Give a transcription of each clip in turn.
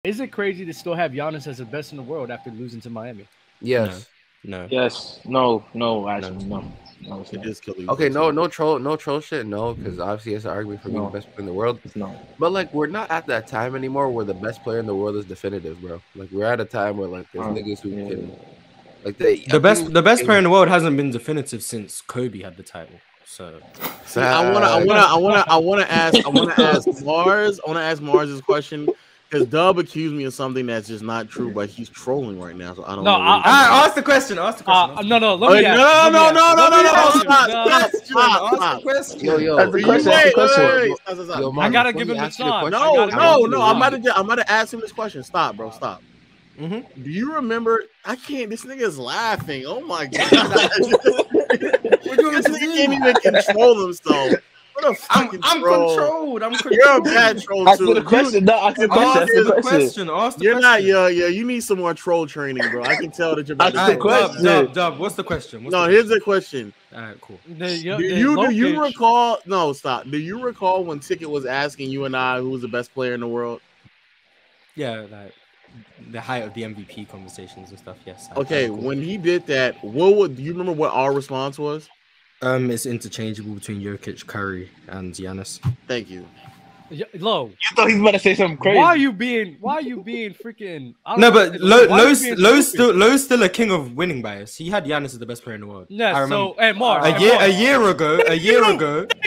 Is it crazy to still have Giannis as the best in the world after losing to Miami? Yes. No. Yes. No. No. Actually, no. No, it's It not. is killing. Okay, no troll shit, no, because obviously it's an argument for being the No. best player in the world. It's not. But like, we're not at that time anymore where the best player in the world is definitive, bro. Like, we're at a time where like there's niggas who can, like, The best player in the world hasn't been definitive since Kobe had the title. So See, I wanna ask Mars. I wanna ask Mars this question because Dub accused me of something that's just not true, but he's trolling right now, so I don't know. ask the question. No, let me No, ask. Stop. Yo, That's the question. That's the question. Yo, I Mars, gotta before give you him the ask your time. question- No. I'm about to ask him this question. Stop, bro. Stop. Mhm. Do you remember? I can't. This nigga is laughing. Oh my god. This nigga can't even control himself. What a fucking I'm troll. controlled. I'm controlled. You're a bad troll Ask me too. the question. No, ask the question. Ask Ask the the question. question. Ask the You're question. not. Yeah. You need some more troll training, bro. I can tell that you're about to. Ask the troll. question. Dub, what's the question? No, here's the question. All right, cool. Do you recall? No, stop. Do you recall when Ticket was asking you and I who was the best player in the world? Yeah, like the height of the MVP conversations and stuff. Yes. Okay, when he did that, do you remember what our response was? It's interchangeable between Jokic, Curry, and Giannis. Thank you. Low. You thought he was about to say something crazy. Why are you being freaking? No, but Lowe's still a king of winning bias. He had Giannis as the best player in the world. Yes. I remember. So, and Mars. A year ago.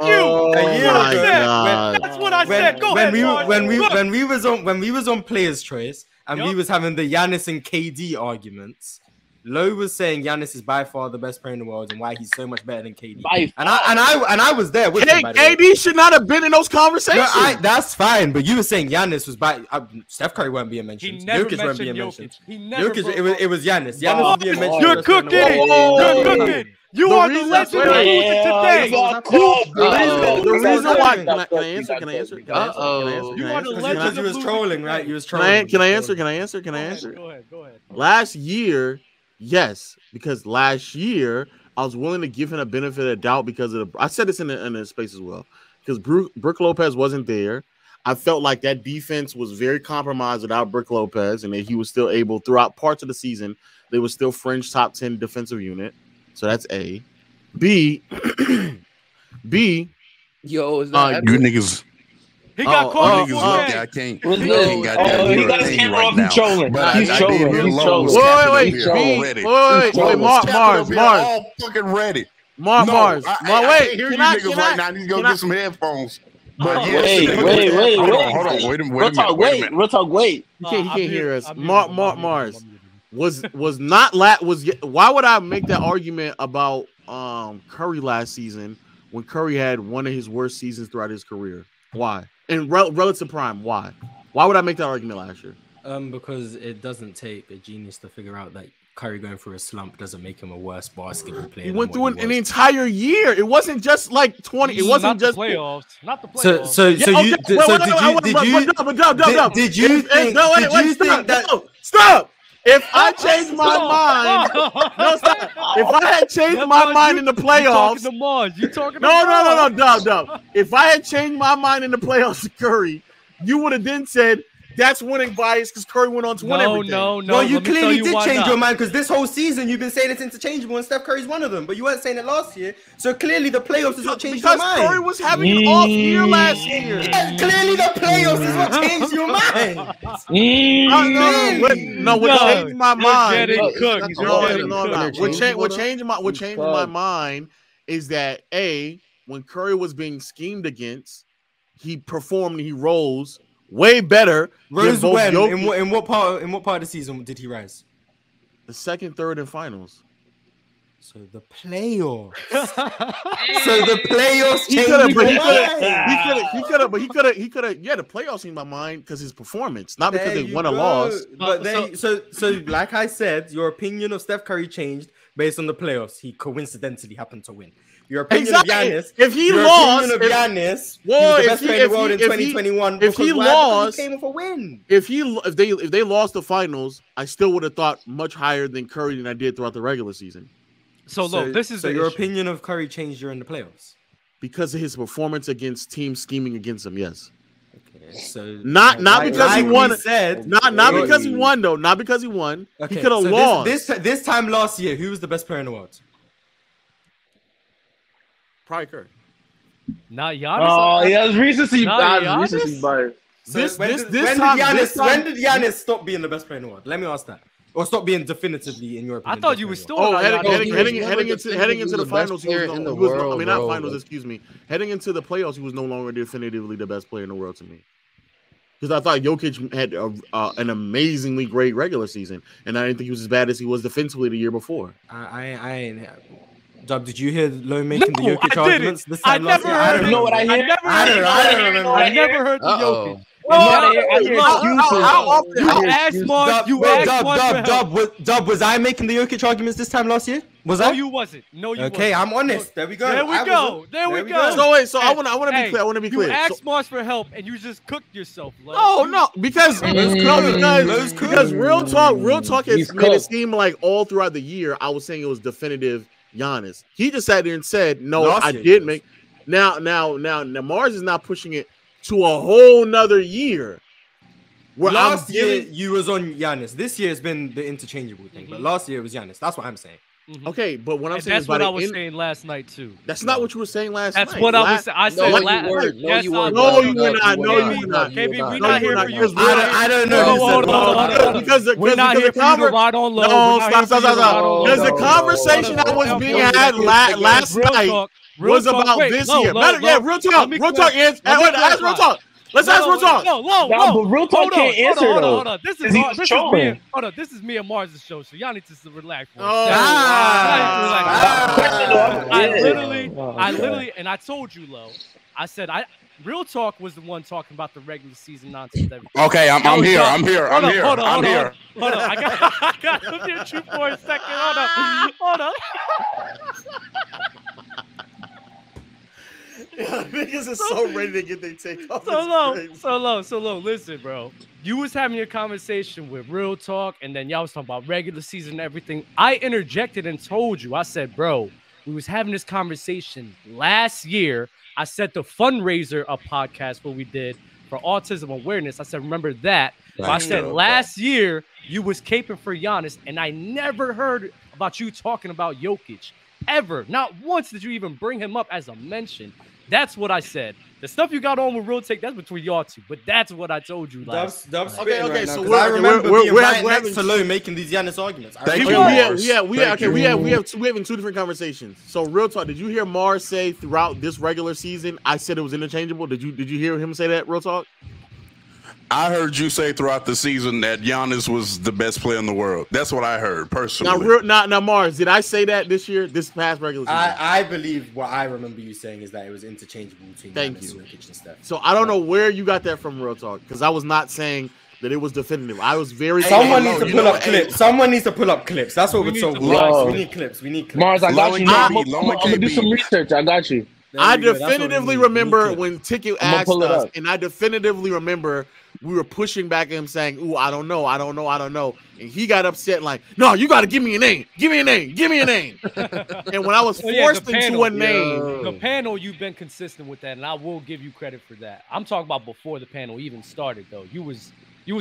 Oh my god. That's what I said. Go ahead, Mars. When we was on Players' Choice and we was having the Giannis and KD arguments, Lowe was saying Giannis is by far the best player in the world and why he's so much better than KD. And I was there with him. By the way. KD should not have been in those conversations. No, that's fine, but you were saying Giannis was by Steph Curry won't be mentioned. He never Jokic won't be mentioned mentioned. Jokic. He never. Jokic, it was Giannis. Giannis was being mentioned. You're cooking. You're cooking. You are the legend of today. The reason why. Can I answer? You are the legend. Because he was trolling, right? He was trolling. Can I answer? Go ahead. Last year, yes, because last year I was willing to give him a benefit of doubt because of I said this in the space as well because Brook Lopez wasn't there. I felt like that defense was very compromised without Brook Lopez, and that he was still able throughout parts of the season. They were still fringe top 10 defensive unit. So that's A. B. Yo, is that you niggas? He got caught. I can't. He got his camera off. He's trolling. He's trolling. Wait, Mars. All fucking ready. Mars. I can't hear you niggas right now. I need to go get some headphones. But wait. Hold on. Wait a minute. Real talk. Wait. He can't hear us. Mars. Why would I make that argument about Curry last season when Curry had one of his worst seasons throughout his career? Why? In relative prime, why? Why would I make that argument last year? Because it doesn't take a genius to figure out that Curry going through a slump doesn't make him a worse basketball player. He went through an entire year. It wasn't just like 20. It wasn't just playoffs. Not the playoffs. Did you think that? Stop. If I changed my mind, stop. If I had changed my mind in the playoffs, you talking to Mars? No, Dub. If I had changed my mind in the playoffs to Curry, you would have then said that's winning bias because Curry went on to win everything. No. Well, you clearly did change your mind because this whole season you've been saying it's interchangeable and Steph Curry's one of them, but you weren't saying it last year. So clearly the playoffs is what changed your mind. Because Curry was having an off year last year. Yeah, clearly the playoffs is what changed your mind. What changed my mind? What changed my mind is that when Curry was being schemed against, he performed, he rose way better. Rose when? In what part of the season did he rise? The second, third, and finals. So the playoffs. He could have. Yeah, the playoffs in my mind because his performance, not because they won or lost. But so like I said, your opinion of Steph Curry changed based on the playoffs. He coincidentally happened to win. Your opinion of Giannis. If he lost, Giannis, he was the best player in the world in 2021. If he lost, he came with a win. If they lost the finals, I still would have thought much higher than Curry than I did throughout the regular season. So this is your opinion of Curry changed during the playoffs because of his performance against teams scheming against him. Yes. Okay. So not because he won. Not Wait. because he won though. Not because he won. Okay, he could have so lost. This time last year, who was the best player in the world? Probably Curry. Not Giannis. Oh, yeah, it's recency bias. When did Giannis stop being the best player in the world? Let me ask that. Or stop being definitively, in your opinion? I thought you were still. Heading into the finals, he was in the world. I mean, not finals. Excuse me. Heading into the playoffs, he was no longer definitively the best player in the world to me. Because I thought Jokic had an amazingly great regular season, and I didn't think he was as bad as he was defensively the year before. I ain't. Dub, did you hear Low making the Jokic arguments this I time last never year? heard. You know what I hear? I never heard the Jokic. Dub, was I making the Jokic arguments this time last year? Was I? No, you wasn't. No, you wasn't. Okay, I'm honest. There we go. There we go. So wait, so I want to be clear. I want to be clear. You asked Mars for help, and you just cooked yourself. Because real talk has made it seem like all throughout the year I was saying it was definitive Giannis. He just sat there and said, "No, I did make." Now, Mars is not pushing it to a whole nother year. Last year you was on Giannis. This year has been the interchangeable thing, but last year it was Giannis. That's what I'm saying. Okay, but what I'm saying that's is what I was saying last night too. That's not what you were saying last night. That's what I was saying. I said last night. No, you were not. KB, we're not here for you. I don't know. Because we're not here for you to ride on low. No, stop. Because the conversation that was being had last night was about this year. Yeah, real talk. Real talk. Ask real talk. Let's ask real talk. But real talk can't answer though. Hold on. This is me. Hold on. This is me and Mars' show, so y'all need to relax. I literally, and I told you, Lo. I said real talk was the one talking about the regular season nonsense. Okay, I'm here. Hold on. I got to mute you for a second. Hold on. Yeah, niggas is so ready to get their take off. So low. Listen, bro. You was having your conversation with Real Talk, and then y'all was talking about regular season and everything. I interjected and told you. I said, bro, we was having this conversation last year. I said the fundraiser a podcast what we did for autism awareness. I said, remember that. But I said last year you was caping for Giannis, and I never heard about you talking about Jokic ever. Not once did you even bring him up as a mention. That's what I said. The stuff you got on with Real Take, that's between y'all two. But that's what I told you last. Okay. So I remember we're next to Low making these Giannis arguments. We having two different conversations. So Real Talk, did you hear Mars say throughout this regular season I said it was interchangeable? Did you hear him say that, Real Talk? I heard you say throughout the season that Giannis was the best player in the world. That's what I heard personally. Now, Mars, did I say that this past regular season? I believe what I remember you saying is that it was interchangeable between Giannis and Jokic and stuff. So I don't know where you got that from, Real Talk, because I was not saying that it was definitive. I was very. Someone needs to pull up clips. Someone needs to pull up clips. That's what we're talking about. We need clips. Mars, I got you. I'm gonna do some research. I got you. I definitively remember when Ticket asked us, and I definitively remember we were pushing back at him saying, "Ooh, I don't know," and he got upset like, "No, you got to give me a name, give me a name." And when I was forced into a name, the panel, you've been consistent with that, and I will give you credit for that. I'm talking about before the panel even started, though. You was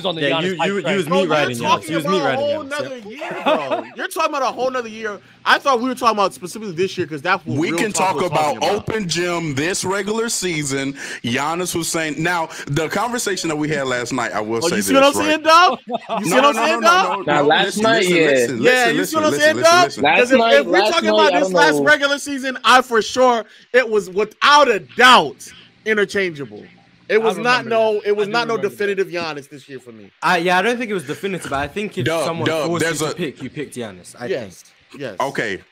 on the Giannis you was me writing Giannis. You was me writing Giannis. You're talking about a whole nother year. I thought we were talking about specifically this year because that's what we can talk about open gym this regular season. Giannis was saying. Now the conversation that we had last night, I will say you this. See what I'm saying, Dub? You see what I'm saying, Dub? Now last night, yeah. You see what I'm saying, Dub? Because if we're talking about this last regular season, it was without a doubt interchangeable. It was not no definitive Giannis this year for me. I don't think it was definitive, but I think if someone forced you to pick, you picked Giannis. I think. Yes. Okay.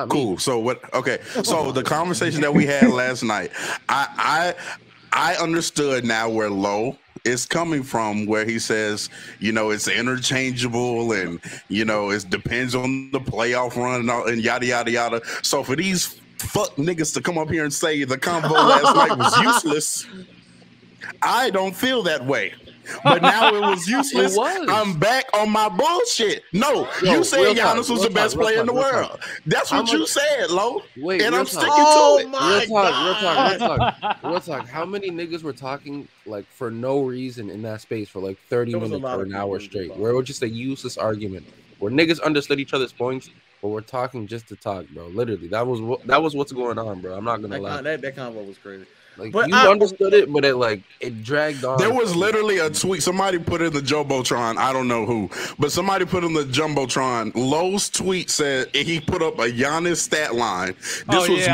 Cool. So what? Okay. So the conversation that we had last night, I understood now where Low is coming from, where he says, it's interchangeable and it depends on the playoff run and all, and yada yada yada. So for these fuck niggas to come up here and say the combo last night was useless. I don't feel that way. but now it was useless. It was. I'm back on my bullshit. No, you said Giannis was the best player in the world. That's what you said, Lo. Wait, and I'm sticking Oh to it. my Real talk. How many niggas were talking like for no reason in that space for like 30 There was a minutes lot or of an hour people straight? involved. Where it was just a useless argument where niggas understood each other's points, but we're talking just to talk, bro. Literally, that was what's going on, bro. I'm not gonna lie. That convo was crazy. Like But you I- understood it, but it dragged on. There was literally a tweet. Somebody put in the Jumbotron. I don't know who, but somebody put in the Jumbotron. Lowe's tweet said he put up a Giannis stat line. This was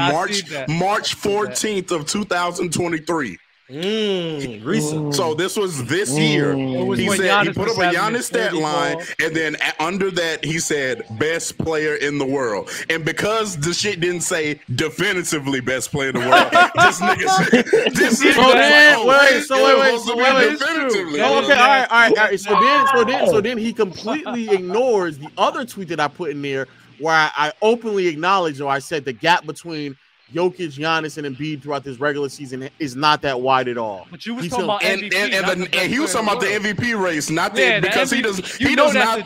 March 14th of 2023. Recent. So this was this year. He said he put up a Giannis stat line, and then under that he said best player in the world. And because the shit didn't say definitively best player in the world, this nigga definitively. Okay, all right. So then he completely ignores the other tweet that I put in there where I openly acknowledged, or I said the gap between Jokic, Giannis, and Embiid throughout this regular season is not that wide at all. But you was talking about MVP, and he was talking about the MVP race, not the because he doesn't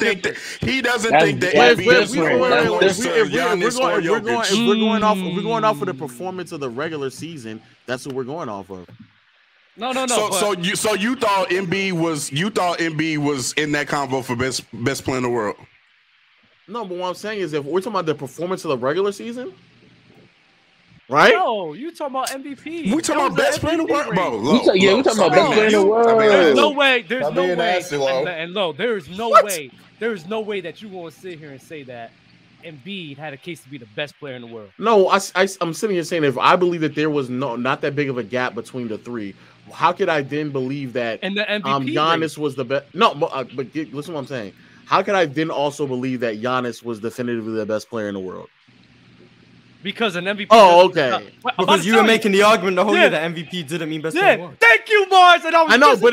think that if we're going off of the performance of the regular season, that's what we're going off of. No. So you thought Embiid was in that convo for best player in the world? No, but what I'm saying is if we're talking about the performance of the regular season. Right? No, you talking about MVP. We talking about best player in the world, bro. We talking about best player in the world. There's no way. There's no way. And Lo, there is no way. There is no way that you want to sit here and say that Embiid had a case to be the best player in the world. No, I'm sitting here saying if I believe that there was not that big of a gap between the three, how could I then believe that and the MVP Giannis was the best? No, but listen to what I'm saying. How could I then also believe that Giannis was definitively the best player in the world? Because an MVP. Oh, okay. Because you were making the argument the whole year that MVP didn't mean best player in the world. Thank you, Mars. And I know, but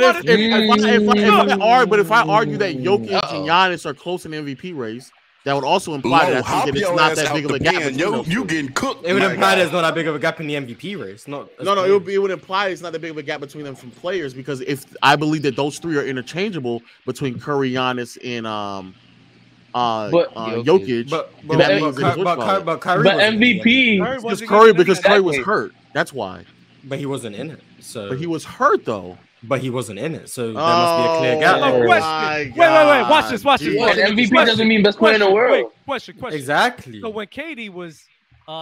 if I argue that Jokic and Giannis are close in the MVP race, that would also imply that I think that it's not that big of a gap. You getting cooked. It would imply there's not that big of a gap in the MVP race. No. It would imply it's not that big of a gap between them from players because if I believe that those three are interchangeable between Curry, Giannis, and Jokic, but MVP because Curry was hurt. That's why. But he wasn't in it. So. But he was hurt though. But he wasn't in it, so there must be a clear gap. Wait. Watch this. MVP doesn't mean best player in the world. Question. Exactly. So when KD was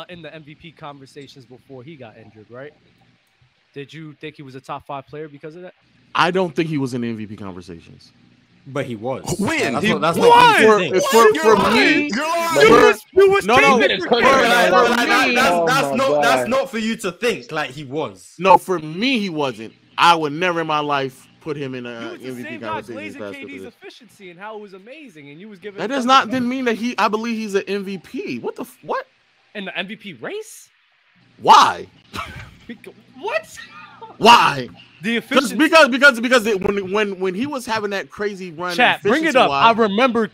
in the MVP conversations before he got injured, right? Did you think he was a top 5 player because of that? I don't think he was in the MVP conversations. But he was. When? That's he not for me. That's not for you to think like he was. No, for me, he wasn't. I would never in my life put him in a MVP conversation. Glazing KD's efficiency and how it was amazing, and you was giving. That does not then mean that I believe he's an MVP. What? In the MVP race? Why? What? Why? The efficiency because when he was having that crazy run, chat, bring it up. I remember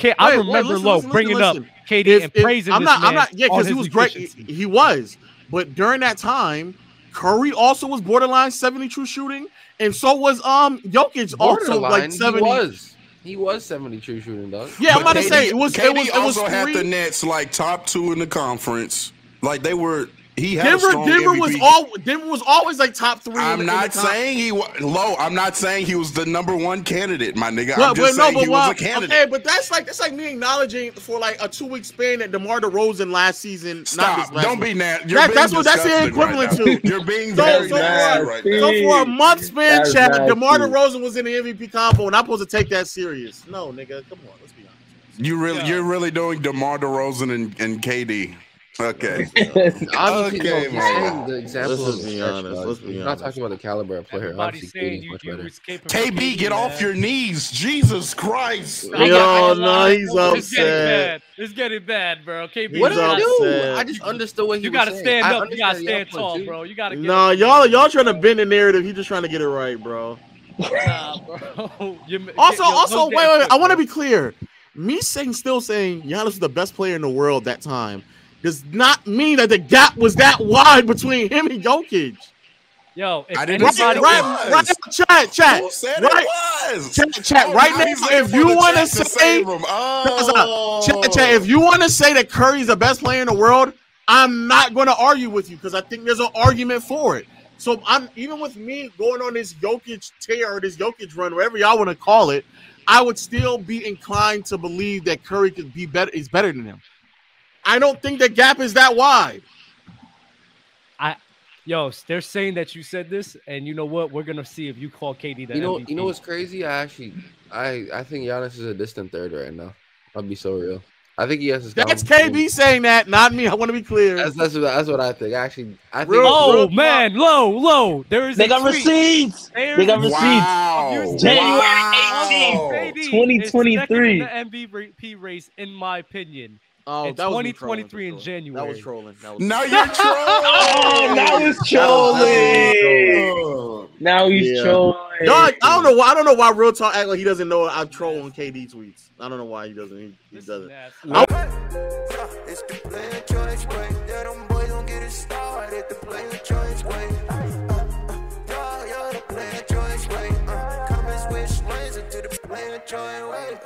Low bringing up KD and praising. I'm not. Yeah, because he was great. He was, but during that time, Curry also was borderline 70 true shooting, and so was Jokic also like 70. He was 70 true shooting, dog. Yeah, I'm about to say it was. KD also had the Nets like top 2 in the conference. Like they were. Denver was always like top 3. I'm not saying he was low. I'm not saying he was the #1 candidate, my nigga. I'm just saying he was a candidate. Okay, but that's like me acknowledging for like a 2-week span that DeMar DeRozan last season. Stop! Don't be nasty. That's what that's the equivalent to. You're being very nasty right now. So for a month span, chat, DeMar DeRozan was in the MVP combo, and I'm supposed to take that serious. No, nigga, come on, let's be honest. You're really doing DeMar DeRozan and KD. Okay. Okay, man. The example Let's be honest. We're not talking about the caliber of player. Obviously, saying you KB, get off your knees. Jesus Christ. No, he's upset. It's getting bad, bro. KB, what did I do? I just understood what he was saying. Stand up. You gotta stand tall, bro. You gotta. No, y'all trying to bend the narrative. He's just trying to get it right, bro. Nah, bro. Also, wait. I want to be clear. Me still saying Giannis was the best player in the world that time does not mean that the gap was that wide between him and Jokic. Yo, if I didn't anybody- say it was. Chat. Who said Right, it was? chat. Right now now, he's looking if for you the want to chat say, save him. Oh. chat, if you want to say that Curry's the best player in the world, I'm not going to argue with you because I think there's an argument for it. So I'm even with me going on this Jokic tear or this Jokic run, whatever y'all want to call it, I would still be inclined to believe that Curry could be better. Is better than him. I don't think the gap is that wide. Yo, they're saying that you said this, and you know what? We're gonna see if you call KD the MVP. You know what's crazy? I think Giannis is a distant third right now. I'll be so real. I think he has his. That's KB saying that, not me. I want to be clear. That's what I think. Actually, I think. Oh man, low. There is. They got receipts. They got receipts. Wow. January 18th, 2023. The MVP race, in my opinion. Oh, in that was 2023 in January. That was trolling. Now you're trolling. Oh, now he's trolling. Now he's trolling. Dog, I don't know why Real Talk act like he doesn't know I troll on KD tweets. I don't know why he doesn't. He doesn't. It's the player choice way. Yeah, them boys don't get it started. The player choice way. You're the player choice way. Come and switch lanes into the player choice way.